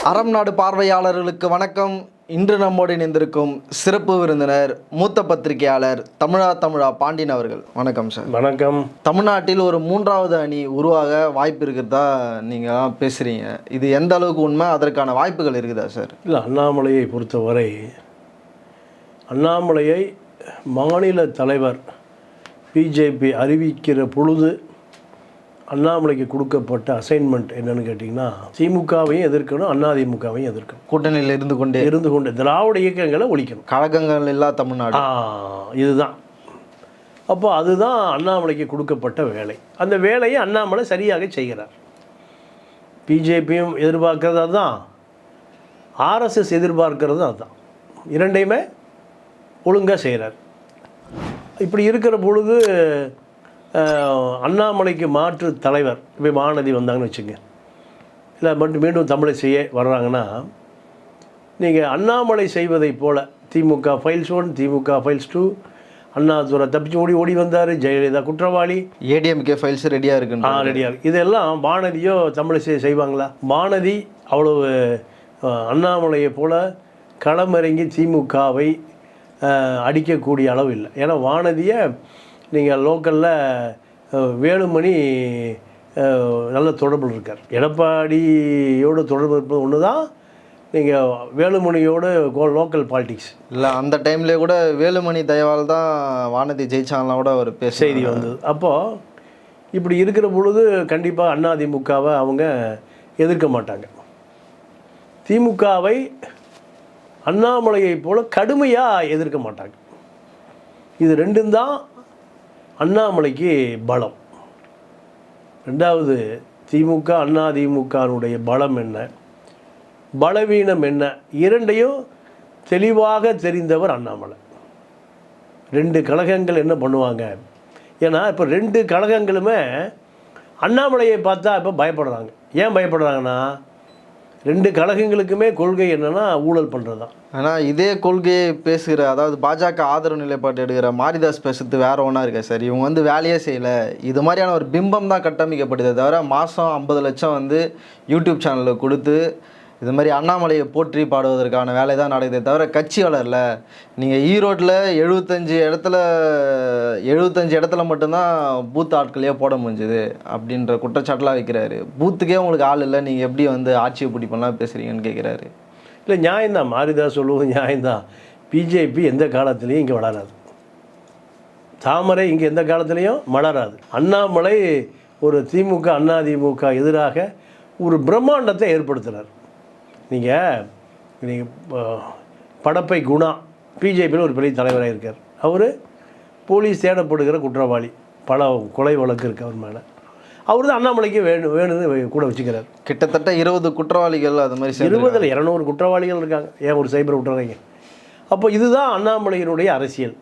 அறம் நாடு பார்வையாளர்களுக்கு வணக்கம். இன்று நம்மோடு இணைந்திருக்கும் சிறப்பு விருந்தினர் மூத்த பத்திரிகையாளர் தமிழா பாண்டியன் அவர்கள். வணக்கம் சார். வணக்கம். தமிழ்நாட்டில் ஒரு மூன்றாவது அணி உருவாக வாய்ப்பு இருக்கிறதா நீங்கள் பேசுகிறீங்க, இது எந்த அளவுக்கு உண்மை? அதற்கான வாய்ப்புகள் இருக்குதா சார்? இல்லை, அண்ணாமலையை பொறுத்தவரை அண்ணாமலையை மாநில தலைவர் பிஜேபி அறிவிக்கிற பொழுது அண்ணாமலைக்கு கொடுக்கப்பட்ட அசைன்மெண்ட் என்னன்னு கேட்டிங்கன்னா, திமுகவையும் எதிர்க்கணும், அதிமுகவையும் எதிர்க்கணும், கூட்டணியில் இருந்து கொண்டு திராவிட இயக்கங்களை ஒழிக்கணும், கழகங்கள் இல்லா தமிழ்நாடு. இதுதான். அப்போ அதுதான் அண்ணாமலைக்கு கொடுக்கப்பட்ட வேலை. அந்த வேலையை அண்ணாமலை சரியாக செய்கிறார். பிஜேபியும் எதிர்பார்க்கறது அதுதான், ஆர்எஸ்எஸ் எதிர்பார்க்கறது அதுதான். இரண்டையுமே ஒழுங்காக செய்கிறார். இப்படி இருக்கிற பொழுது அண்ணாமலைக்கு மாற்று தலைவர் இப்போ மாநதி வந்தாங்கன்னு வச்சுங்க, இல்லை மீண்டும் தமிழை செய்ய வர்றாங்கன்னா, நீங்கள் அண்ணாமலை செய்வதை போல் திமுக ஃபைல்ஸ் 1, திமுக ஃபைல்ஸ் 2, அண்ணாதுரை தப்பிச்சு ஓடி வந்தார், ஜெயலலிதா குற்றவாளி, ஏடிஎம்கே ஃபைல்ஸ் ரெடியாக இருக்கு. ரெடியாக இருக்குது. இதெல்லாம் வானதியோ தமிழிசை செய்வாங்களா? வானதி அவ்வளவு அண்ணாமலையை போல் களமிறங்கி திமுகவை அடிக்கக்கூடிய அளவு இல்லை. ஏன்னா வானதியை நீங்கள் லோக்கலில் வேலுமணி நல்ல தொடர்பு இருக்கார், எடப்பாடியோடு தொடர்பு இருப்பது ஒன்று தான். நீங்கள் வேலுமணியோடு லோக்கல் பாலிட்டிக்ஸ் இல்லை, அந்த டைம்லேயே கூட வேலுமணி தயவால் தான் வானதி ஜெயிச்சாங்கலாம் கூட ஒரு செய்தி வந்தது. அப்போது இப்படி இருக்கிற பொழுது கண்டிப்பாக அதிமுகவை அவங்க எதிர்க்க மாட்டாங்க. திமுகவை அண்ணாமலையை போல் கடுமையாக எதிர்க்க மாட்டாங்க. இது ரெண்டும் தான் அண்ணாமலைக்கு பலம். ரெண்டாவது, திமுக அதிமுகனுடைய பலம் என்ன, பலவீனம் என்ன, இரண்டையும் தெளிவாக தெரிந்தவர் அண்ணாமலை. ரெண்டு கழகங்கள் என்ன பண்ணுவாங்க? ஏன்னா இப்போ ரெண்டு கழகங்களுமே அண்ணாமலையை பார்த்தா இப்போ பயப்படுறாங்க. ஏன் பயப்படுறாங்கன்னா, ரெண்டு கழகங்களுக்குமே கொள்கை என்னென்னா ஊழல் பண்ணுறது தான். ஆனால் இதே கொள்கையை பேசுகிற, அதாவது பாஜக ஆதரவு நிலைப்பாட்டு எடுக்கிற மாரிதாஸ் பேசுறது வேற ஒன்றா இருக்கா சார்? இவங்க வேலையே செய்யலை, இது மாதிரியான ஒரு பிம்பம் தான் கட்டமைக்கப்படுதே தவிர மாதம் 50 லட்சம் யூடியூப் சேனலில் கொடுத்து இது மாதிரி அண்ணாமலையை போற்றி பாடுவதற்கான வேலை தான் நடக்குதே தவிர கட்சி வளரல. நீங்கள் ஈரோட்டில் 75 இடத்துல மட்டும்தான் பூத் ஆட்களையே போட முடிஞ்சுது அப்படின்ற குற்றச்சாட்டுலாம் வைக்கிறாரு. பூத்துக்கே உங்களுக்கு ஆள் இல்லை, நீங்கள் எப்படி ஆட்சியை பிடிப்பெல்லாம் பேசுகிறீங்கன்னு கேட்குறாரு. இல்லை, நியாயம்தான், மாரிதாஸ் சொல்லுவது நியாயம்தான். பிஜேபி எந்த காலத்துலேயும் இங்கே வளராது, தாமரை இங்கே எந்த காலத்துலேயும் மலராது. அண்ணாமலை ஒரு திமுக அதிமுக எதிராக ஒரு பிரம்மாண்டத்தை ஏற்படுத்துகிறார். நீங்கள் படப்பை குணா பிஜேபியில் ஒரு பெரிய தலைவராக இருக்கார். அவர் போலீஸ் தேடப்படுகிற குற்றவாளி, பல கொலை வழக்கு இருக்குது அவர் மேலே. அவர் தான் அண்ணாமலைக்கு வேணும்னு கூட வச்சுக்கிறார். கிட்டத்தட்ட 20 குற்றவாளிகள், அது மாதிரி 20 இல்லை 200 குற்றவாளிகள் இருக்காங்க. ஏன் ஒரு சைபர் விட்டுறீங்க? அப்போ இதுதான் அண்ணாமலையினுடைய அரசியல்.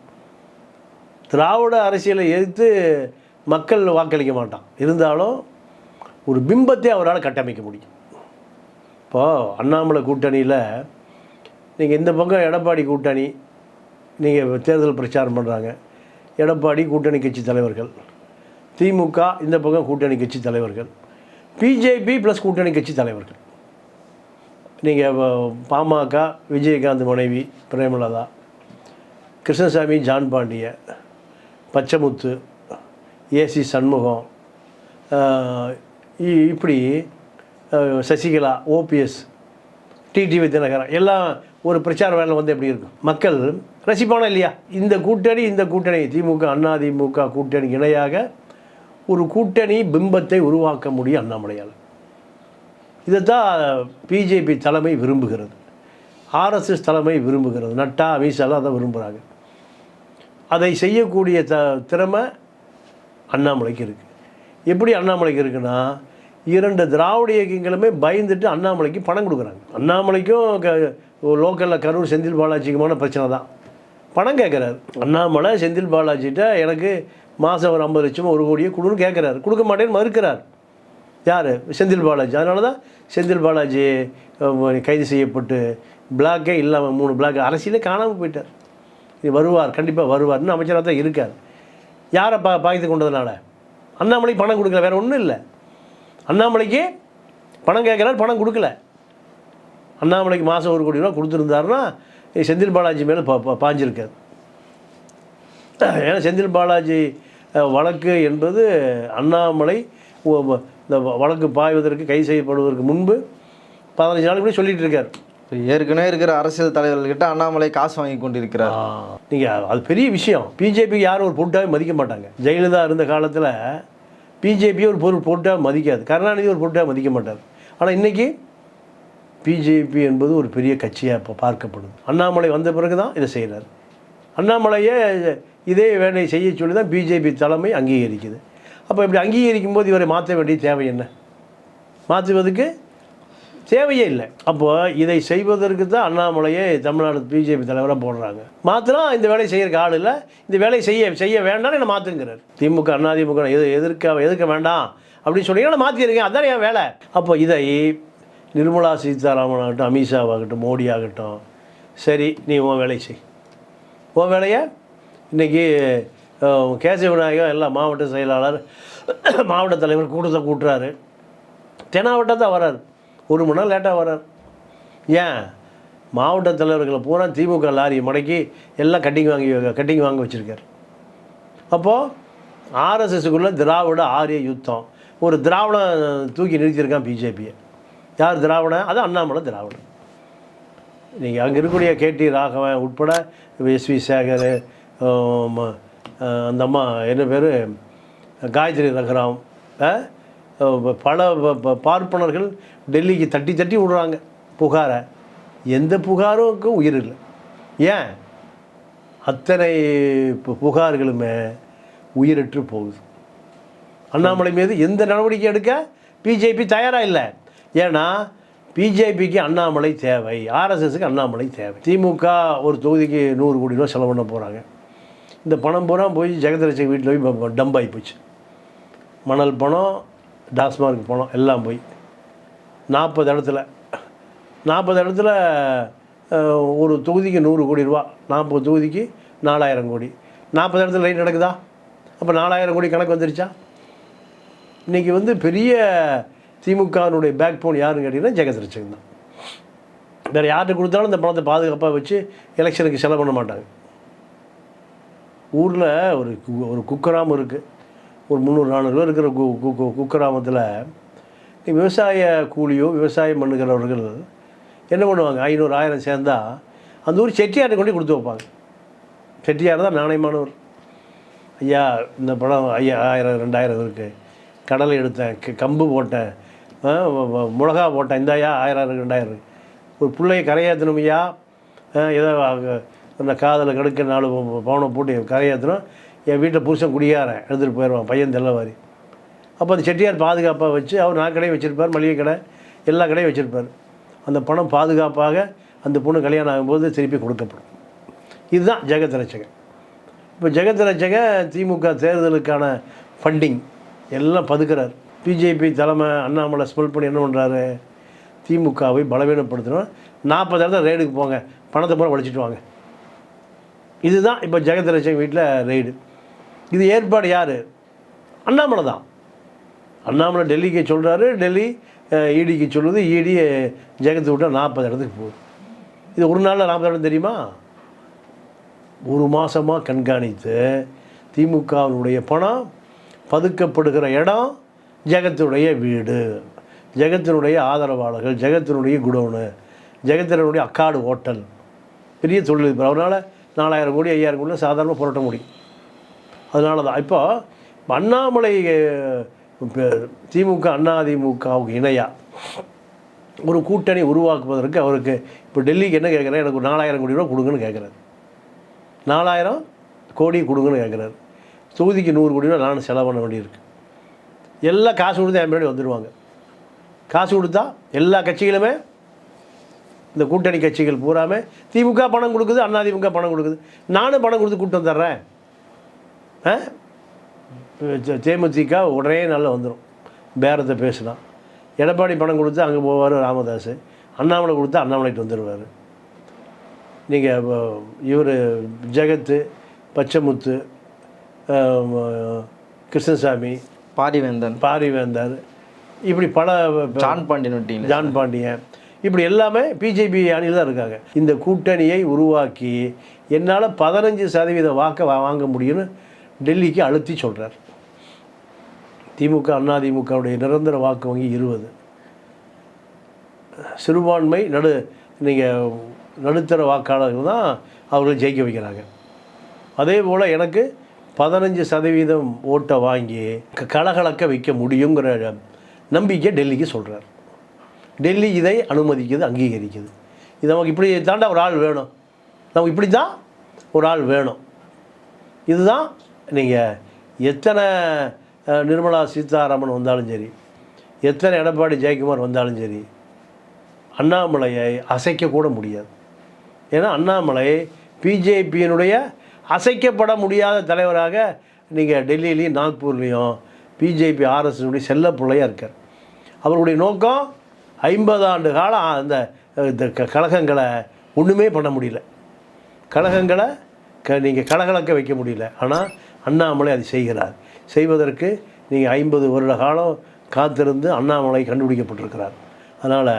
திராவிட அரசியலை எதிர்த்து மக்கள் வாக்களிக்க மாட்டான், இருந்தாலும் ஒரு பிம்பத்தை அவரால் கட்டமைக்க முடியும். இப்போது அண்ணாமலை கூட்டணியில் நீங்கள் இந்த பக்கம் எடப்பாடி கூட்டணி, நீங்கள் தேர்தல் பிரச்சாரம் பண்ணுறாங்க, எடப்பாடி கூட்டணி கட்சி தலைவர்கள், திமுக இந்த பக்கம் கூட்டணி கட்சி தலைவர்கள், பிஜேபி ப்ளஸ் கூட்டணி கட்சி தலைவர்கள். நீங்கள் பாமக விஜயகாந்த் மனைவி பிரேமலதா, கிருஷ்ணசாமி ஜான் பாண்டிய, பச்சமுத்து, ஏசி சண்முகம், இப்படி சசிகலா, ஓபிஎஸ், டிடிவி தினகரன் எல்லாம் ஒரு பிரச்சார வேலை எப்படி இருக்கும்? மக்கள் ரசிப்பானா இல்லையா? இந்த கூட்டணி திமுக அதிமுக கூட்டணி இணையாக ஒரு கூட்டணி பிம்பத்தை உருவாக்க முடியும் அண்ணாமலையால். இதைத்தான் பிஜேபி தலைமை விரும்புகிறது, ஆர்எஸ்எஸ் தலைமை விரும்புகிறது, நட்டா அமித்ஷாலாம் அதை விரும்புகிறாங்க. அதை செய்யக்கூடிய திறமை அண்ணாமலைக்கு இருக்குது. எப்படி அண்ணாமலைக்கு இருக்குன்னா, 2 திராவிட இயக்கங்களுமே பயந்துட்டு அண்ணாமலைக்கு பணம் கொடுக்குறாங்க. அண்ணாமலைக்கும் லோக்கலில் கரூர் செந்தில் பாலாஜிக்குமான பிரச்சனை தான். பணம் கேட்குறாரு அண்ணாமலை. செந்தில் பாலாஜிகிட்ட எனக்கு மாதம் ஒரு 50 லட்சம் 1 கோடியை கொடுன்னு கேட்குறாரு. கொடுக்க மாட்டேன்னு மறுக்கிறார். யார்? செந்தில் பாலாஜி. அதனால தான் செந்தில் பாலாஜி கைது செய்யப்பட்டு பிளாக்கே இல்லாமல் 3 பிளாக் அரசியலே காணாமல் போயிட்டார். இது வருவார், கண்டிப்பாக வருவார்னு அமைச்சராக தான் இருக்கார். யாரை பாய்த்து கொண்டதுனால? அண்ணாமலைக்கு பணம் கொடுக்கல, வேறு ஒன்றும் இல்லை. அண்ணாமலைக்கு பணம் கேட்குறாரு, பணம் கொடுக்கல. அண்ணாமலைக்கு மாதம் 1 கோடி ரூபா கொடுத்துருந்தாருன்னா செந்தில் பாலாஜி மேலே பாஞ்சிருக்காது. ஏன்னா செந்தில் பாலாஜி வழக்கு என்பது அண்ணாமலை இந்த வழக்கு பாய்வதற்கு கைது செய்யப்படுவதற்கு முன்பு 15 நாளுக்கு கூட சொல்லிகிட்டு இருக்கார். ஏற்கனவே இருக்கிற அரசியல் தலைவர்கள்கிட்ட அண்ணாமலை காசு வாங்கி கொண்டிருக்கிறார். நீங்கள் அது பெரிய விஷயம். பிஜேபிக்கு யாரும் ஒரு பொருட்டாவே மதிக்க மாட்டாங்க. ஜெயலலிதா இருந்த காலத்தில் பிஜேபி ஒரு பொருட்டாக மதிக்காது, கருணாநிதி ஒரு பொருட்டாக மதிக்க மாட்டார். ஆனால் இன்றைக்கி பிஜேபி என்பது ஒரு பெரிய கட்சியாக இப்போ பார்க்கப்படுது. அண்ணாமலை வந்த பிறகு தான் இதை செய்கிறார். அண்ணாமலையே இதே வேலையை செய்ய சொல்லி தான் பிஜேபி தலைமை அங்கீகரிக்குது. அப்போ இப்படி அங்கீகரிக்கும் போது இவரை மாற்ற வேண்டிய தேவை என்ன? மாற்றுவதற்கு தேவையே இல்லை. அப்போ இதை செய்வதற்கு தான் அண்ணாமலையே தமிழ்நாடு பிஜேபி தலைவராக போடுறாங்க. மாத்தினா இந்த வேலையை செய்யறதுக்கு ஆள் இல்லை, இந்த வேலையை செய்ய வேண்டாம்னு என்ன மாற்றுங்கிறார். திமுக அதிமுக எதிர்க்க வேண்டாம் அப்படின்னு சொன்னீங்கன்னா மாற்றிருக்கேன், அதுதான் என் வேலை. அப்போ இதை நிர்மலா சீதாராமன் ஆகட்டும், அமித்ஷாவாகட்டும், மோடி ஆகட்டும், சரி நீ உன் வேலையை செய். உன் வேலையை இன்றைக்கி கேசவ விநாயகம் எல்லாம் மாவட்ட செயலாளர் மாவட்ட தலைவர் கூட்டத்தை கூட்டுறாரு. தெனாவட்டத்தான் வர்றார், 1 மணி நேரம் லேட்டாக வர்றார். ஏன்? மாவட்ட தலைவர்களை பூரா திமுக லாரியை மடக்கி எல்லாம் கட்டிங் வாங்க வச்சுருக்கார். அப்போது ஆர்எஸ்எஸ்க்குள்ளே திராவிட ஆரிய யுத்தம், ஒரு திராவிடம் தூக்கி நிறுத்தியிருக்கான் பிஜேபியை. யார் திராவிடம்? அது அண்ணாமலை திராவிடம். நீங்கள் அங்கே இருக்கக்கூடிய கேடி ராகவன் உட்பட எஸ்வி சேகர், அந்த அம்மா என்ன பேர், காயத்ரி ரகுராம், பல பார்ப்பனர்கள் டெல்லிக்கு தட்டி விடுறாங்க புகாரை. எந்த புகாருக்கும் உயிர் இல்லை. ஏன்? அத்தனை புகார்களுமே உயிரற்று போகுது. அண்ணாமலை மீது எந்த நடவடிக்கை எடுக்க பிஜேபி தயாராக இல்லை. ஏன்னா பிஜேபிக்கு அண்ணாமலை தேவை, ஆர்எஸ்எஸ்க்கு அண்ணாமலை தேவை. திமுக ஒரு தொகுதிக்கு 100 கோடி ரூபா செலவு பண்ண போகிறாங்க. இந்த பணம் பூரா போய் ஜெகதரட்சகன் வீட்டில் போய் டம்ப் ஆகி போச்சு. மணல் பணம், டாஸ்மார்க் பணம் எல்லாம் போய் 40 இடத்துல ஒரு தொகுதிக்கு 100 கோடி ரூபா, 40 தொகுதிக்கு 4000 கோடி. 40 இடத்துல லைன் நடக்குதா? அப்போ 4000 கோடி கணக்கு வந்துருச்சா? இன்றைக்கி பெரிய திமுகனுடைய பேக் போன் யாருன்னு கேட்டிங்கன்னா ஜெகதரட்சகன் தான். வேறு யார்கிட்ட கொடுத்தாலும் இந்த பணத்தை பாதுகாப்பாக வச்சு எலெக்ஷனுக்கு செலவு பண்ண மாட்டாங்க. ஊரில் ஒரு குக்கிராமம் இருக்குது, ஒரு 300-400 பேர் இருக்கிற குக்கிராமத்தில் விவசாய கூலியோ விவசாயம் பண்ணுகிறவர்கள் என்ன பண்ணுவாங்க? 500-1000 சேர்ந்தால் அந்த ஊர் செட்டியார்ட்ட கொண்டு கொடுத்து வைப்பாங்க. செட்டியார் தான் நாணயமானவர். ஐயா இந்த பணம் ஐயா 1000-2000 இருக்குது, கடலை எடுத்தேன், கம்பு போட்டேன், மிளகா போட்டேன், இந்தாயா 1000-2000. ஒரு பிள்ளைய கரையாற்றணும் ஐயா, ஏதோ அந்த காதலை கடுக்க 4 பவுனை போட்டு கரையாற்றணும், என் வீட்டில் புருஷன் குடியாரன் எடுத்துகிட்டு போயிடுவான் பையன் தெல்லவாரி. அப்போ அந்த செட்டியார் பாதுகாப்பாக வச்சு அவர் 4 கடையும் வச்சுருப்பார், மளிகை கடை எல்லா கடையும் வச்சுருப்பார். அந்த பணம் பாதுகாப்பாக அந்த பொண்ணு கல்யாணம் ஆகும்போது திருப்பி கொடுக்கப்படும். இதுதான் ஜெகதரட்சகன். இப்போ ஜெகதரட்சகன் திமுக தேர்தலுக்கான ஃபண்டிங் எல்லாம் பதுக்கிறார். பிஜேபி தலைமை அண்ணாமலை ஸ்மெல் பண்ணி என்ன பண்ணுறாரு? திமுகவை பலவீனப்படுத்தணும், 40 இடத்துல ரெய்டுக்கு போங்க, பணத்தை பூரா வலிச்சிட்டு வாங்க. இதுதான் இப்போ ஜெகதரட்சகன் வீட்டில் ரெய்டு. இது ஏற்பாடு யார்? அண்ணாமலை தான். அண்ணாமலை டெல்லிக்கு சொல்கிறாரு, டெல்லி இடிக்கு சொல்லுது, இடி ஜெகத்தை விட்டால் 40 இடத்துக்கு போகுது. இது ஒரு நாளில் 40 இடம் தெரியுமா? 1 மாதமாக கண்காணித்து திமுகவினுடைய பணம் பதுக்கப்படுகிற இடம் ஜெகத்துடைய வீடு, ஜெகத்தினுடைய ஆதரவாளர்கள், ஜெகத்தினுடைய குடோனு, ஜெகத்தினுடைய அக்காடு ஹோட்டல், பெரிய தொழில். அவரால் 4000 கோடி 5000 கோடி சாதாரணமாக புரட்ட முடியும். அதனால தான் இப்போ அண்ணாமலை திமுக அதிமுகவுக்கு இணையாக ஒரு கூட்டணி உருவாக்குவதற்கு அவருக்கு இப்போ டெல்லிக்கு என்ன கேட்குறாரு? எனக்கு ஒரு 4000 கோடி ரூபா கொடுங்கன்னு கேட்குறாரு. 4000 கோடி கொடுங்கன்னு கேட்குறாரு. தொகுதிக்கு 100 கோடி ரூபா நானும் செலவு பண்ண வேண்டியிருக்கு. எல்லாம் காசு கொடுத்து என் முன்னாடி வந்துடுவாங்க. காசு கொடுத்தா எல்லா கட்சிகளுமே, இந்த கூட்டணி கட்சிகள் பூராமே திமுக பணம் கொடுக்குது, அதிமுக பணம் கொடுக்குது, நானும் பணம் கொடுத்து கூட்டம் வந்துடுறேன். தேமுதிக உடனே நல்லா வந்துடும், பேரத்தை பேசினா. எடப்பாடி பணம் கொடுத்து அங்கே போவார் ராமதாஸ், அண்ணாமலை கொடுத்தா அண்ணாமலைட்டு வந்துடுவார். நீங்கள் இவர் ஜெகத்து, பச்சைமுத்து, கிருஷ்ணசாமி, பாரிவேந்தர், இப்படி பல ஜான் பாண்டியன் இப்படி எல்லாமே பிஜேபி அணியில் தான் இருக்காங்க. இந்த கூட்டணியை உருவாக்கி என்னால் 15% வாக்கை வாங்க முடியும்னு டெல்லிக்கு அழுத்தி சொல்கிறார். திமுக அதிமுகவுடைய நிரந்தர வாக்கு வங்கி 20, சிறுபான்மை நீங்கள் நடுத்தர வாக்காளர்கள் தான் அவர்கள் ஜெயிக்க வைக்கிறாங்க. அதே போல் எனக்கு 15% ஓட்டை வாங்கி கலகலக்க வைக்க முடியுங்கிற நம்பிக்கை டெல்லிக்கு சொல்கிறார். டெல்லி இதை அனுமதிக்குது, அங்கீகரிக்குது. இது நமக்கு இப்படி தாண்டா ஒரு ஆள் வேணும், நமக்கு இப்படி தான் ஒரு ஆள் வேணும். இதுதான் நீங்கள் எத்தனை நிர்மலா சீதாராமன் வந்தாலும் சரி, எத்தனை எடப்பாடி ஜெயக்குமார் வந்தாலும் சரி, அண்ணாமலையை அசைக்கக்கூட முடியாது. ஏன்னா அண்ணாமலை பிஜேபியினுடைய அசைக்கப்பட முடியாத தலைவராக நீங்கள் டெல்லியிலையும் நாக்பூர்லேயும் பிஜேபி ஆர்எஸ்னுடைய செல்ல பிள்ளையாக இருக்கார். அவருடைய நோக்கம் 50 ஆண்டு காலம் அந்த கழகங்களை ஒன்றுமே பண்ண முடியல, கழகங்களை நீங்கள் கலகலக்க வைக்க முடியல. ஆனால் அண்ணாமலை அதை செய்கிறார். செய்வதற்கு நீங்கள் 50 வருட காலம் காத்திருந்து அண்ணாமலை கண்டுபிடிக்கப்பட்டிருக்கிறார். அதனால்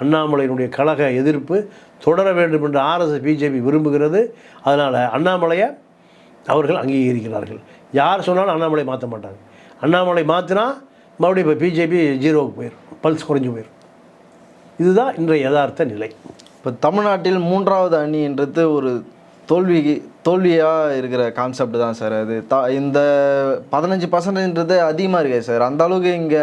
அண்ணாமலையினுடைய கழக எதிர்ப்பு தொடர வேண்டும் என்று ஆர்எஸ்எஸ் பிஜேபி விரும்புகிறது. அதனால் அண்ணாமலையை அவர்கள் அங்கீகரிக்கிறார்கள். யார் சொன்னாலும் அண்ணாமலை மாற்ற மாட்டாங்க. அண்ணாமலை மாற்றினா மறுபடியும் இப்போ பிஜேபி 0க்கு போயிடும், பல்ஸ் குறைஞ்சி போயிடும். இதுதான் இன்றைய யதார்த்த நிலை. இப்போ தமிழ்நாட்டில் 3வது அணின்றது ஒரு தோல்வியாக இருக்கிற கான்செப்ட் தான் சார். அது இந்த 15%ன்றது அதிகமாக இருக்கே சார். அந்த அளவுக்கு இங்கே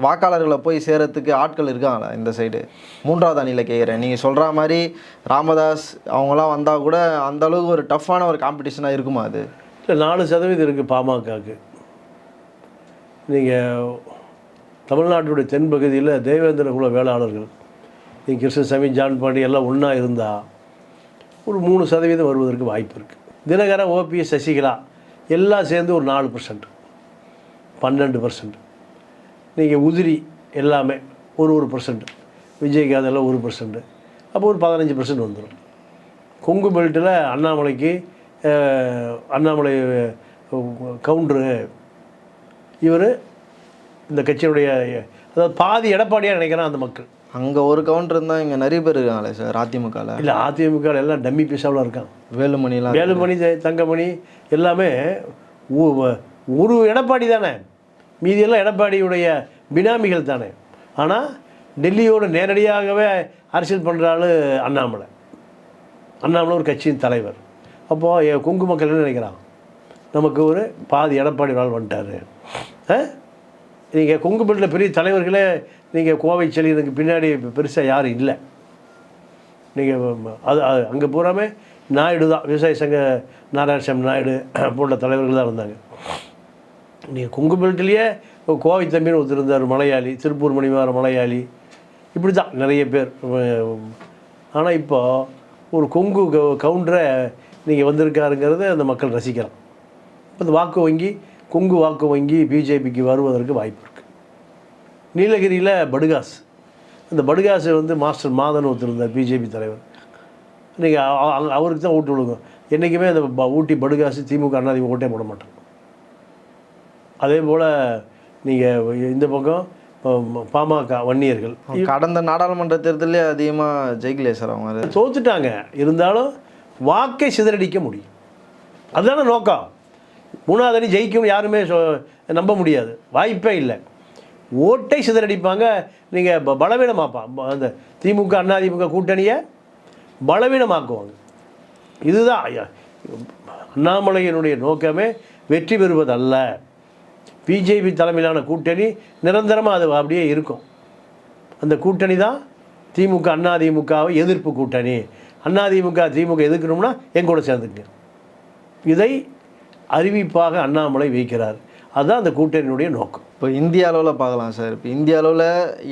வாக்காளர்களை போய் சேரத்துக்கு ஆட்கள் இருக்காங்களா இந்த சைடு? 3வது அணியில் கேட்குறேன். நீங்கள் சொல்கிற மாதிரி ராமதாஸ் அவங்களாம் வந்தால் கூட அந்த அளவுக்கு ஒரு டஃப்பான ஒரு காம்படிஷனாக இருக்குமா? அது இல்லை, 4% இருக்குது பாமகவுக்கு. நீங்கள் தமிழ்நாட்டுடைய தென்பகுதியில் தேவேந்திர குல வேளாளர்கள், நீங்கள் கிருஷ்ணசாமி, ஜான் பாண்டி எல்லாம் ஒன்றா இருந்தால் ஒரு 3% வருவதற்கு வாய்ப்பு இருக்குது. தினகரன், ஓபிஎஸ், சசிகலா எல்லாம் சேர்ந்து ஒரு 4%, 12%. நீங்கள் உதிரி எல்லாமே ஒரு 1%, விஜய்காந்த் எல்லாம் 1%, அப்போ ஒரு 15% வந்துடும். கொங்கு பெல்ட்டில் அண்ணாமலை கவுண்டரு இவர் இந்த கட்சியினுடைய, அதாவது பாதி எடப்பாடியாக நினைக்கிறான் அந்த மக்கள். அங்கே ஒரு கவுண்டர் இருந்தால் இங்கே நிறைய பேர் இருக்காங்களே சார் அதிமுகவில். இல்லை, அதிமுக எல்லாம் டம்மி பீஸாவில் இருக்கான். வேலுமணி, தங்கமணி எல்லாமே ஒரு எடப்பாடி தானே, மீதியெல்லாம் எடப்பாடியுடைய பினாமிகள் தானே. ஆனால் டெல்லியோடு நேரடியாகவே அரசியல் பண்ணுற ஆள் அண்ணாமலை ஒரு கட்சியின் தலைவர். அப்போது கொங்கு மக்கள் என்ன நினைக்கிறான், நமக்கு ஒரு பாதி எடப்பாடி ஆள் வந்துட்டார். நீங்கள் கொங்கு பெல்ட்டில் பெரிய தலைவர்களே நீங்கள் கோவை செலியனுக்கு பின்னாடி பெருசாக யாரும் இல்லை. நீங்கள் அது அங்கே பூராமே நாயுடு தான், விவசாய சங்க நாராயணசாமி நாயுடு போன்ற தலைவர்கள் தான் இருந்தாங்க. நீங்கள் கொங்கு பெல்ட்டிலேயே கோவை தம்பின்னு ஒருத்தர் இருந்தார், மலையாளி, திருப்பூர் மணிமாற மலையாளி, இப்படி தான் நிறைய பேர். ஆனால் இப்போது ஒரு கொங்கு கவுண்டரை நீங்கள் வந்திருக்காருங்கிறத அந்த மக்கள் ரசிக்கலாம். இப்போ இந்த கொங்கு வாக்கு வங்கி பிஜேபிக்கு வருவதற்கு வாய்ப்பு இருக்குது. நீலகிரியில் படுகாஸ், அந்த படுகாஸ் மாஸ்டர் மாதன் ஒருத்தர் இருந்தார், பிஜேபி தலைவர். நீங்கள் அவருக்கு தான் ஓட்டு விடுங்க. என்றைக்குமே அந்த ஊட்டி படுகாசு திமுக அதிமுக ஓட்டே போட மாட்டாங்க. அதே போல் நீங்கள் இந்த பக்கம் பாமக வன்னியர்கள் கடந்த நாடாளுமன்ற தேர்தலே அதிகமாக ஜெயிக்கலையே சார், அவங்க தோத்துட்டாங்க. இருந்தாலும் வாக்கை சிதறடிக்க முடியும், அதுதானே நோக்கம். 3வது அணி ஜெயிக்கும் யாருமே நம்ப முடியாது, வாய்ப்பே இல்லை. ஓட்டை சிதறடிப்பாங்க. நீங்கள் பலவீனமாப்பான், அந்த திமுக அதிமுக கூட்டணியை பலவீனமாக்குவாங்க. இதுதான் அண்ணாமலையினுடைய நோக்கமே வெற்றி பெறுவதல்ல. பிஜேபி தலைமையிலான கூட்டணி நிரந்தரமாக அது அப்படியே இருக்கும். அந்த கூட்டணி தான் திமுக அதிமுகவை எதிர்ப்பு கூட்டணி. திமுக எதிர்க்கணும்னா எங்கூட சேர்ந்துங்க. இதை அறிவிப்பாக அண்ணாமலை வைக்கிறார். அதுதான் அந்த கூட்டணியினுடைய நோக்கம். இப்போ இந்திய அளவில் பார்க்கலாம் சார். இப்போ இந்திய அளவில்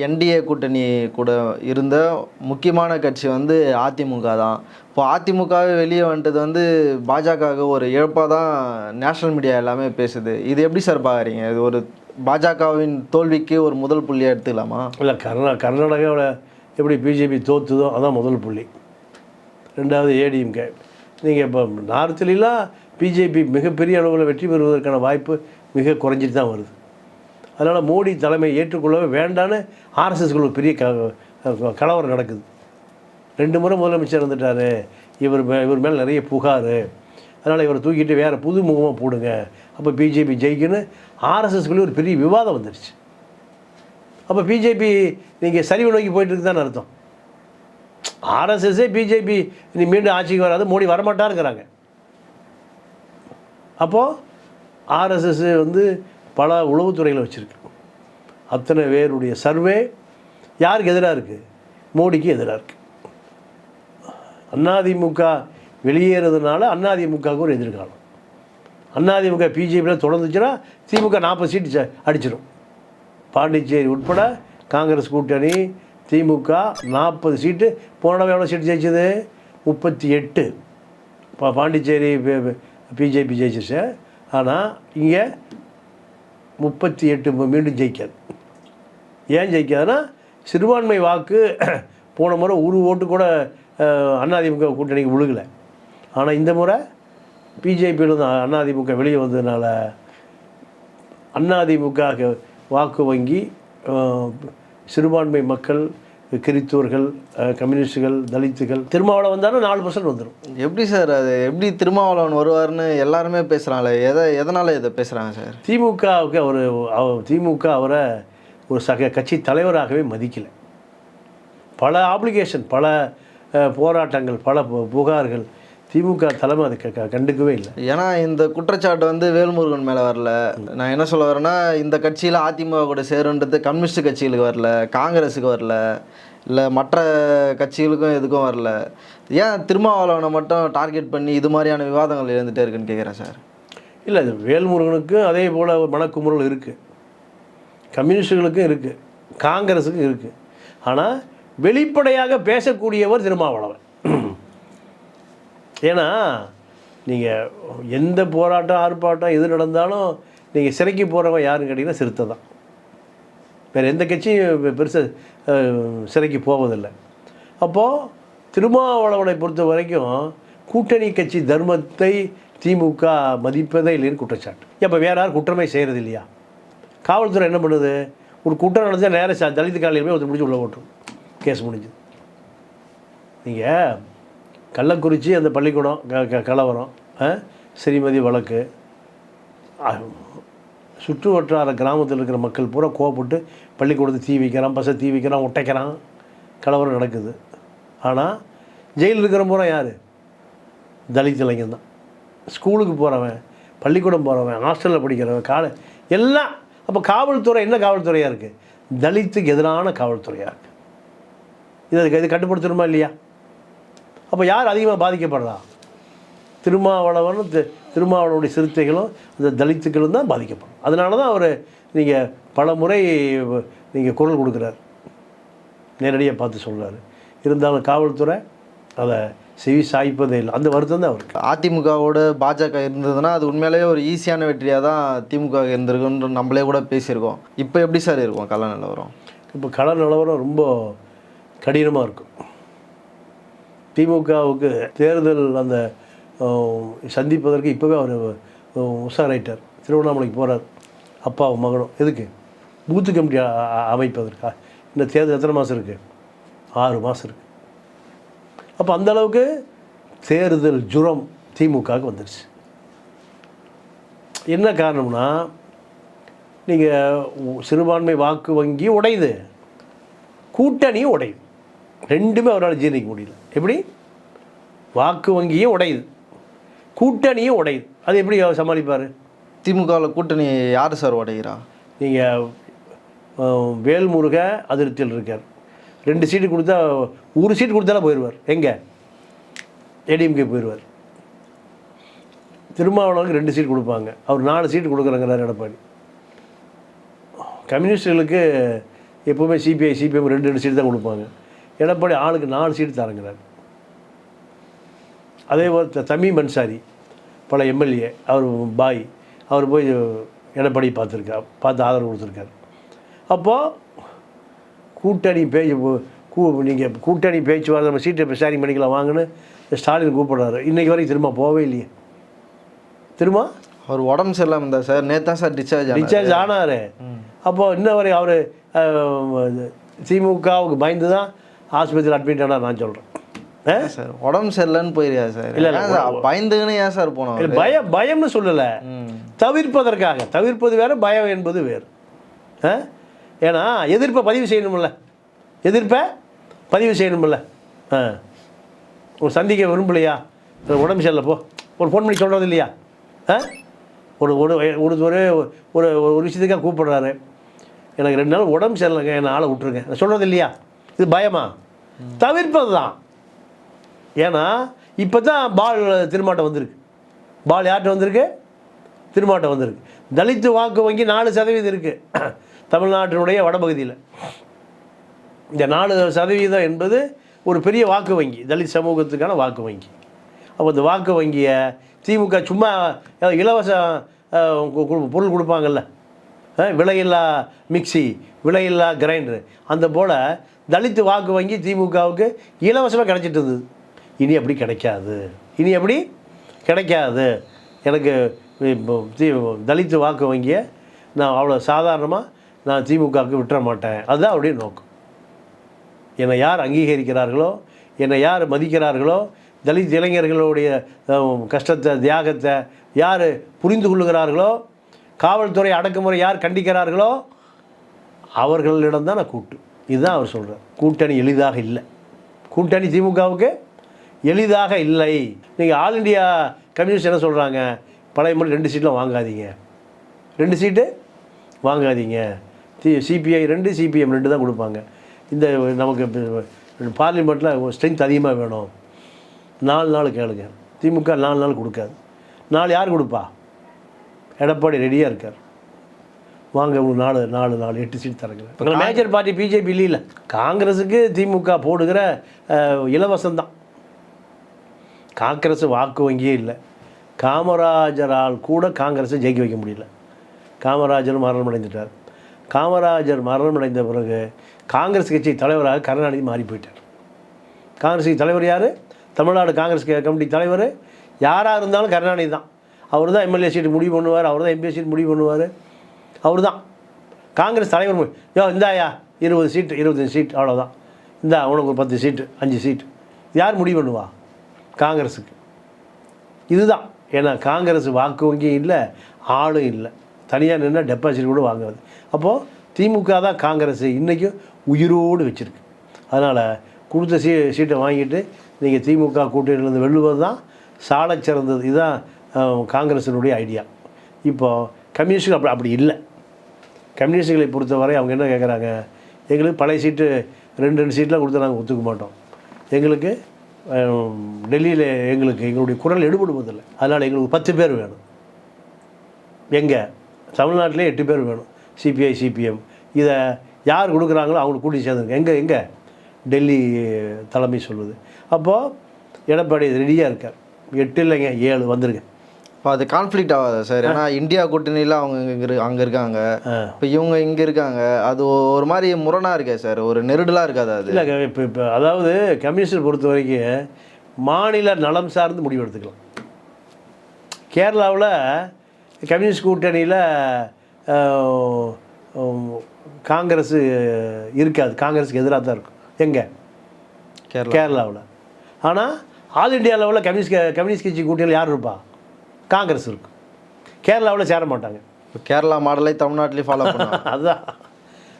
என்டிஏ கூட்டணி கூட இருந்த முக்கியமான கட்சி அதிமுக தான். இப்போ அதிமுகவே வெளியே வந்துட்டது பாஜகவுக்கு ஒரு இழப்பாக தான் நேஷ்னல் மீடியா எல்லாமே பேசுது. இது எப்படி சார் பார்க்குறீங்க? இது ஒரு பாஜகவின் தோல்விக்கு ஒரு முதல் புள்ளியாக எடுத்துக்கலாமா? இல்லை, கர்நாடகாவில் எப்படி பிஜேபி தோற்றுதோ அதான் முதல் புள்ளி. 2வது ஏடிஎம்கே. நீங்கள் இப்போ நார்த்லாம் பிஜேபி மிகப்பெரிய அளவில் வெற்றி பெறுவதற்கான வாய்ப்பு மிக குறைஞ்சிட்டு தான் வருது. அதனால் மோடி தலைமை ஏற்றுக்கொள்ளவே வேண்டான்னு ஆர்எஸ்எஸ்க்கு பெரிய கலவரம் நடக்குது. 2 முறை முதலமைச்சர் வந்துட்டார், இவர் மேலே நிறைய புகார், அதனால் இவரை தூக்கிட்டு வேறு புது முகமாக போடுங்க, அப்போ பிஜேபி ஜெயிக்குன்னு ஆர்எஸ்எஸ்குள்ளே ஒரு பெரிய விவாதம் வந்துடுச்சு. அப்போ பிஜேபி நீங்கள் சரிவு நோக்கி போயிட்டு இருக்குதான்னு அர்த்தம். ஆர்எஸ்எஸ்ஸே பிஜேபி நீ மீண்டும் ஆட்சிக்கு வராது, மோடி வரமாட்டாருங்கிறாங்க. அப்போது ஆர்எஸ்எஸ் வந்து பல உளவுத்துறையில் வச்சுருக்கு. அத்தனை பேருடைய சர்வே யாருக்கு எதிராக இருக்குது? மோடிக்கு எதிராக இருக்குது. அதிமுக வெளியேறதுனால அதிமுகவுக்கு ஒரு எதிர்காலம். அதிமுக பிஜேபியில் தொடர்ந்துச்சுன்னா திமுக 40 சீட்டு அடிச்சிடும். பாண்டிச்சேரி உட்பட காங்கிரஸ் கூட்டணி திமுக 40 சீட்டு. போன எவ்வளோ சீட்டு ஜெயிச்சது? 38. பாண்டிச்சேரி பிஜேபி ஜெயிச்சிச்சு. ஆனால் இங்கே 38 மீண்டும் ஜெயிக்காது. ஏன் ஜெயிக்காதுன்னா சிறுபான்மை வாக்கு போன முறை ஒரு ஓட்டு கூட அதிமுக கூட்டணிக்கு விழுகலை. ஆனால் இந்த முறை பிஜேபியிலிருந்து அதிமுக வெளியே வந்ததுனால அதிமுக வாக்கு வங்கி சிறுபான்மை மக்கள், கிறித்தவர்கள், கம்யூனிஸ்டுகள், தலித்துகள், திருமாவளவன் வந்தாலும் 4% வந்துடும். எப்படி சார் அது எப்படி திருமாவளவன் வருவார்னு எல்லாருமே பேசுகிறாங்களே, எதனால் இதை பேசுகிறாங்க சார்? திமுகவுக்கு திமுக அவரை ஒரு கட்சி தலைவராகவே மதிக்கலை. பல ஆப்ளிகேஷன், பல போராட்டங்கள், பல புகார்கள், திமுக தலைமை அது கண்டுக்கவே இல்லை. ஏன்னா இந்த குற்றச்சாட்டு வந்து வேல்முருகன் மேலே வரல. நான் என்ன சொல்ல வரேன்னா, இந்த கட்சியில் அதிமுக கூட சேருன்றது கம்யூனிஸ்ட் கட்சிகளுக்கு வரல, காங்கிரஸுக்கு வரல, இல்லை மற்ற கட்சிகளுக்கும் எதுக்கும் வரல. ஏன் திருமாவளவனை மட்டும் டார்கெட் பண்ணி இது மாதிரியான விவாதங்கள் இருந்துகிட்டே இருக்குன்னு கேட்குறேன் சார். இல்லை, இது வேல்முருகனுக்கும் அதே போல் ஒரு மனக்குமுறல் இருக்குது, கம்யூனிஸ்டுகளுக்கும் இருக்குது, காங்கிரஸுக்கும் இருக்குது. ஆனால் வெளிப்படையாக பேசக்கூடியவர் திருமாவளவன். ஏன்னா நீங்கள் எந்த போராட்டம், ஆர்ப்பாட்டம் எது நடந்தாலும் நீங்கள் சிறைக்கு போகிறவன் யாருன்னு கேட்டிங்கன்னா சிறுத்தை தான். வேறு எந்த கட்சியும் பெருசாக சிறைக்கு போவதில்லை. அப்போது திருமாவளவனை பொறுத்த வரைக்கும் கூட்டணி கட்சி தர்மத்தை திமுக மதிப்பதே இல்லைன்னு குற்றச்சாட்டு. இப்போ வேறு யாரும் குற்றமே செய்கிறது இல்லையா? காவல்துறை என்ன பண்ணுது? ஒரு குற்றம் நடந்தால் நேராக தலித்து காலையில் போய் ஒருத்தர் முடிச்சு உள்ளே ஓட்டுரும், கேஸ் முடிஞ்சுது. நீங்கள் கள்ளக்குறிச்சி அந்த பள்ளிக்கூடம் கலவரம், ஸ்ரீமதி வழக்கு, சுற்று வட்டார கிராமத்தில் இருக்கிற மக்கள் பூரா கோவப்பட்டு பள்ளிக்கூடத்தை தீ வைக்கிறான், பஸ்ஸை தீ வைக்கிறான், ஒட்டைக்கிறான், கலவரம் நடக்குது. ஆனால் ஜெயிலில் இருக்கிற பூரா யார்? தலித் இளைஞன் தான். ஸ்கூலுக்கு போகிறவன், பள்ளிக்கூடம் போகிறவன், ஹாஸ்டலில் படிக்கிறவன், எல்லாம். அப்போ காவல்துறை என்ன காவல்துறையாக இருக்குது? தலித்துக்கு எதிரான காவல்துறையாக இருக்குது. இது கட்டுப்படுத்தணுமா இல்லையா? அப்போ யார் அதிகமாக பாதிக்கப்படுறா? திருமாவளவனுடைய சிறுத்தைகளும் அந்த தலித்துக்களும் தான் பாதிக்கப்படும். அதனால தான் அவர் நீங்கள் பல முறை நீங்கள் குரல் கொடுக்குறார், நேரடியாக பார்த்து சொல்கிறாரு. இருந்தாலும் காவல்துறை அதை செவி சாய்ப்பதே இல்லை. அந்த வருத்தம் தான் அவருக்கு. அதிமுகவோட பாஜக இருந்ததுன்னா அது உண்மையிலேயே ஒரு ஈஸியான வெற்றியாக தான் திமுக இருந்திருக்குன்னு நம்மளே கூட பேசியிருக்கோம். இப்போ எப்படி சார் இருக்கும் கள நிலவரம்? இப்போ கள நிலவரம் ரொம்ப கடினமாக இருக்கும். திமுகவுக்கு தேர்தல் அந்த சந்திப்பதற்கு இப்போவே அவர் உஷாராயிட்டார். திருவண்ணாமலைக்கு போகிறார், அப்பாவும் மகனும். எதுக்கு? பூத்து கமிட்டி அமைப்பதற்கா? இந்த தேர்தல் எத்தனை மாதம் இருக்குது? 6 மாதம் இருக்குது. அப்போ அந்தளவுக்கு தேர்தல் ஜுரம் திமுகவுக்கு வந்துடுச்சு. என்ன காரணம்னா, நீங்கள் சிறுபான்மை வாக்கு வங்கி உடையுது, கூட்டணியும் உடையுது. ரெண்டுமே அவரால் ஜீர்ணிக்க முடியல. எப்படி? வாக்கு வங்கியும் உடையுது, கூட்டணியும் உடையுது. அது எப்படி அவர் சமாளிப்பார்? திமுகவில் கூட்டணி யார் சார் உடைகிறா? நீங்கள் வேல்முருக அதிருப்தியில் இருக்கார். 2 சீட்டு கொடுத்தா, 1 சீட்டு கொடுத்தாலும் போயிடுவார். எங்கே? ஏடிஎம்கே போயிடுவார். திருமாவளவனுக்கு 2 சீட் கொடுப்பாங்க, அவர் 4 சீட்டு கொடுக்குறங்கிறார் எடப்பாடி. கம்யூனிஸ்டுகளுக்கு எப்போவுமே சிபிஎம் 2 சீட்டு தான் கொடுப்பாங்க. எடப்பாடி ஆளுக்கு 4 சீட்டு தரங்கிறார். அதே போல் தமீம் அன்சாரி பல எம்எல்ஏ, அவர் பாய், அவர் போய் எடப்பாடி பார்த்து ஆதரவு கொடுத்துருக்காரு. அப்போது கூட்டணி நீங்கள் கூட்டணி பேச்சுவார்த்தை நம்ம சீட்டை ஷேரிங் பண்ணிக்கலாம் வாங்கன்னு ஸ்டாலின் கூப்பிடுறாரு. இன்றைக்கி வரைக்கும் திரும்ப போகவே இல்லையே. திரும்ப அவர் உடம்பு சரியில்லாமல் இருந்தார் சார். நேற்று தான் சார் டிஸ்சார்ஜ் ஆனார். அப்போது இன்ன வரை அவர் திமுகவுக்கு பயந்து தான் ஆஸ்பத்திரியில் அட்மிட் ஆனால் நான் சொல்கிறேன். சார் உடம்பு சரியில்லைன்னு போயிருக்கா சார்? இல்லை பயந்துக்குன்னு ஏன் சார் போனோம்? பயம்னு சொல்லலை, தவிர்ப்பதற்காக. தவிர்ப்பது வேறு, பயம் என்பது வேறு. ஏன்னா எதிர்ப்பை பதிவு செய்யணுமில்ல, எதிர்ப்பை பதிவு செய்யணுமில்ல. ஒரு சந்திக்க விரும்பலையா, உடம்பு சரியில்லை போ, ஒரு ஃபோன் பண்ணி சொல்கிறது இல்லையா? ஒரு ஒரு ஒரு ஒரு ஒரு விஷயத்துக்காக கூப்பிடுறாரு, எனக்கு 2 நாள் உடம்பு சரியில்லைங்க, என்னை ஆளை விட்டுருங்க, நான் சொல்கிறது இல்லையா? இது பயமா? தவிர்ப்பது தான். ஏன்னா இப்போ தான் பால் திருமாட்டம் வந்திருக்கு. பால் யார்கிட்ட வந்திருக்கு? திருமாட்டம் வந்திருக்கு. தலித்து வாக்கு வங்கி 4% இருக்குது தமிழ்நாட்டினுடைய வடபகுதியில். இந்த 4% என்பது ஒரு பெரிய வாக்கு வங்கி, தலித் சமூகத்துக்கான வாக்கு வங்கி. அப்போ இந்த வாக்கு வங்கியை திமுக சும்மா இலவச பொருள் கொடுப்பாங்கல்ல, விலையில்லா மிக்சி, விலையில்லா கிரைண்டரு, அந்த போல் தலித்து வாக்கு வங்கி திமுகவுக்கு இலவசமாக கிடச்சிட்டு இருந்தது. இனி அப்படி கிடைக்காது, இனி அப்படி கிடைக்காது. எனக்கு தலித்து வாக்கு வங்கியை நான் அவ்வளோ சாதாரணமாக நான் திமுகவுக்கு விட்டுற மாட்டேன். அதுதான் அவருடைய நோக்கம். என்னை யார் அங்கீகரிக்கிறார்களோ, என்னை யார் மதிக்கிறார்களோ, தலித் இளைஞர்களுடைய கஷ்டத்தை, தியாகத்தை யார் புரிந்து கொள்ளுகிறார்களோ, காவல்துறை அடக்குமுறை யார் கண்டிக்கிறார்களோ, அவர்களிடம் தான் நான் கூட்டு. இதுதான் அவர் சொல்கிறார். கூட்டணி எளிதாக இல்லை, கூட்டணி திமுகவுக்கு எளிதாக இல்லை. நீங்கள் ஆல் இண்டியா கம்யூனிஸ்ட் என்ன சொல்கிறாங்க? பழைய முறை 2 சீட்லாம் வாங்காதீங்க, 2 சீட்டு வாங்காதீங்க. சிபிஐ 2, சிபிஎம் 2 தான் கொடுப்பாங்க. இந்த நமக்கு பார்லிமெண்ட்டில் ஸ்ட்ரென்த் அதிகமாக வேணும், 4 நாள் கேளுங்க. திமுக 4 நாள் கொடுக்காது. 4 யார் கொடுப்பா? எடப்பாடி ரெடியாக இருக்கார். வாங்க உங்களுக்கு 4 8 சீட் தரங்க. மேஜர் பார்ட்டி பிஜேபி இல்லை. காங்கிரஸுக்கு திமுக போடுகிற இலவசம்தான். காங்கிரஸ் வாக்கு வங்கியே இல்லை. காமராஜரால் கூட காங்கிரஸை ஜெயிக்க வைக்க முடியல. காமராஜர் மரணம் அடைந்துட்டார். காமராஜர் மரணம் அடைந்த பிறகு காங்கிரஸ் கட்சி தலைவராக கருணாநிதி மாறி போயிட்டார். காங்கிரஸ் கட்சி தலைவர் யார்? தமிழ்நாடு காங்கிரஸ் கமிட்டி தலைவர் யாராக இருந்தாலும் கருணாநிதி தான். அவர் தான் எம்எல்ஏ சீட்டு முடிவு பண்ணுவார், அவர் தான் எம்பி சீட் முடிவு பண்ணுவார், அவர் தான் காங்கிரஸ் தலைவர். இந்தாயா 20 சீட்டு 25 சீட் அவ்வளோதான், இந்தா உனக்கு ஒரு 10 சீட்டு 5 சீட்டு. யார் முடிவு பண்ணுவா? காங்கிரஸுக்கு. இதுதான். ஏன்னா காங்கிரஸ் வாக்கு வங்கி இல்லை, ஆளும் இல்லை, தனியாக நின்று டெபாசிட் கூட வாங்குறது. அப்போது திமுக தான் காங்கிரஸ் இன்றைக்கும் உயிரோடு வச்சுருக்கு. அதனால் கொடுத்த சீட்டை வாங்கிட்டு நீங்கள் திமுக கூட்டணியிலேருந்து வெல்லுவது தான் சாலச் சிறந்தது. இதுதான் காங்கிரஸினுடைய ஐடியா. இப்போது கம்யூனிஸ்டுகள் அப்படி இல்லை. கம்யூனிஸ்டுகளை பொறுத்தவரை அவங்க என்ன கேட்குறாங்க? எங்களுக்கு பழைய சீட்டு 2 சீட்லாம் கொடுத்து நாங்கள் ஒத்துக்க மாட்டோம், எங்களுக்கு டெல்லியில் எங்களுடைய குரல் எடுபடுவதில்லை, அதனால் எங்களுக்கு 10 பேர் வேணும். எங்கே? தமிழ்நாட்டிலே 8 பேர் வேணும். சிபிஐ சிபிஎம் இதை யார் கொடுக்குறாங்களோ அவங்களுக்கு கூட்டி சேர்ந்துருக்கு. எங்கே டெல்லி தலைமை சொல்லுது. அப்போது எடப்பாடி ரெடியாக இருக்கார். 8 இல்லைங்க 7 வந்துருங்க. இப்போ அது கான்ஃப்ளிக்ட் ஆகாதா சார்? ஏன்னா இந்தியா கூட்டணியில் அவங்க அங்கே இருக்காங்க, இப்போ இவங்க இங்கே இருக்காங்க, அது ஒரு மாதிரி முரணாக இருக்கே சார், ஒரு நெருடலாக இருக்காது அது? இல்லை, இப்போ அதாவது கம்யூனிஸ்ட் பொறுத்த வரைக்கும் மாநில நலம் சார்ந்து முடிவு எடுத்துக்கலாம். கேரளாவில் கம்யூனிஸ்ட் கூட்டணியில் காங்கிரஸ் இருக்காது, காங்கிரஸுக்கு எதிராக தான் இருக்கும். எங்கே? கேரளாவில். ஆனால் ஆல் இண்டியா லெவலில் கம்யூனிஸ்ட் கட்சி கூட்டணியில் யார் இருப்பா? காங்கிரஸ் இருக்கும். கேரளாவில் சேர மாட்டாங்க. இப்போ கேரளா மாடலை தமிழ்நாட்டிலே ஃபாலோ பண்ணுவாங்க.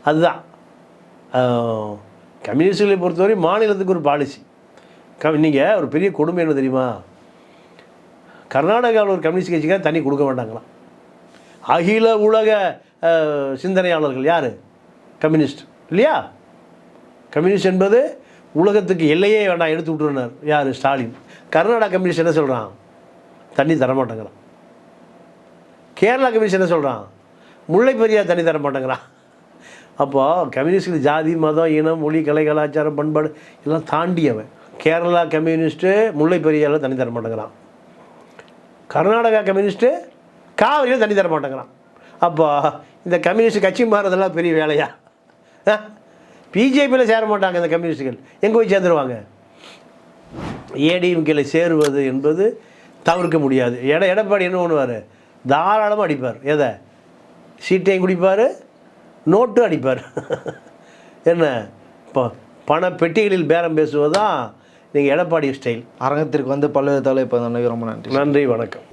அதுதான் கம்யூனிஸ்டுகளை பொறுத்தவரை மாநிலத்துக்கு ஒரு பாலிசி. நீங்கள் ஒரு பெரிய கொடுமை என்ன தெரியுமா? கர்நாடகாவில் ஒரு கம்யூனிஸ்ட் கட்சிக்காக தண்ணி கொடுக்க மாட்டாங்களாம். அகில உலக சிந்தனையாளர்கள் யார்? கம்யூனிஸ்ட் இல்லையா? கம்யூனிஸ்ட் என்பது உலகத்துக்கு எல்லையே வேண்டாம், எடுத்து விட்டுருனார் யார்? ஸ்டாலின். கர்நாடகா கம்யூனிஸ்ட் என்ன சொல்கிறான்? தண்ணி தரமாட்டேங்கிறான். கேரளா கம்யூனிஸ்ட் என்ன சொல்கிறான்? முல்லை பெரியார் தண்ணி தரமாட்டேங்கிறான். அப்போது கம்யூனிஸ்ட் ஜாதி மதம் இனம் மொழி கலை கலாச்சாரம் பண்பாடு எல்லாம் தாண்டியவன். கேரளா கம்யூனிஸ்ட்டு முல்லை பெரியாரில் தண்ணி தரமாட்டேங்கிறான். கர்நாடகா கம்யூனிஸ்ட்டு காவிரியில் தண்ணி தரமாட்டேங்கிறான். அப்போ இந்த கம்யூனிஸ்ட் கட்சி மாறுறதெல்லாம் பெரிய வேலையா? பிஜேபியில் சேர மாட்டாங்க இந்த கம்யூனிஸ்டுகள். எங்கே போய் சேர்ந்துருவாங்க? ஏடிஎம்கேல சேருவது என்பது தவிர்க்க முடியாது. எடப்பாடி என்ன பண்ணுவார்? தாராளமாக அடிப்பார். எதை? சீட்டையும் குடிப்பார், நோட்டும் அடிப்பார். என்ன இப்போ பண பெட்டிகளில் பேரம் பேசுவது தான் நீங்கள் எடப்பாடி ஸ்டைல். அரங்கத்திற்கு வந்து பல்வேறு தலை இப்போ ரொம்ப நன்றி. நன்றி, வணக்கம்.